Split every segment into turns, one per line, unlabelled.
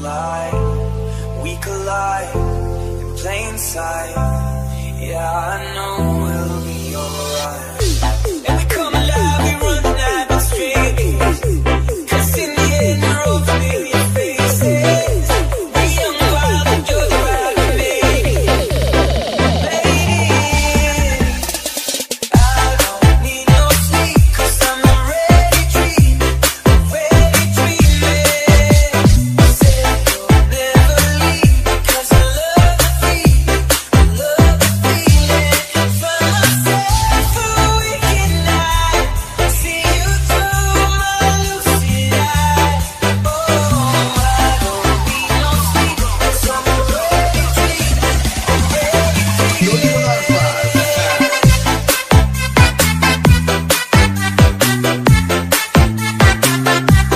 collide, we collide in plain sight. Yeah, I know we'll be alright. And we come alive, we run the night with strangers, 'cause in the end we're all familiar faces. We young, wild, and you're the right to make it. Lady, I don't need no sleep, 'cause I'm already dreaming, already dreaming. Say you'll never leave, 'cause I love the feeling, I love the feeling. Find myself awake at night, see you through my lucid eyes. Oh, I don't need no sleep, 'cause I'm already dreaming, already dreaming.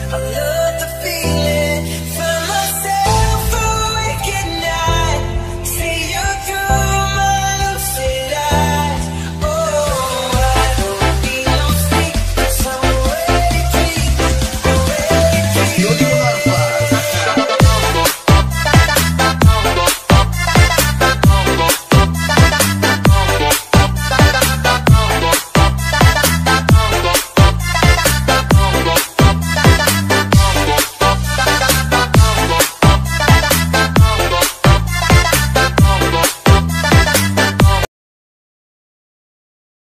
I love the feeling,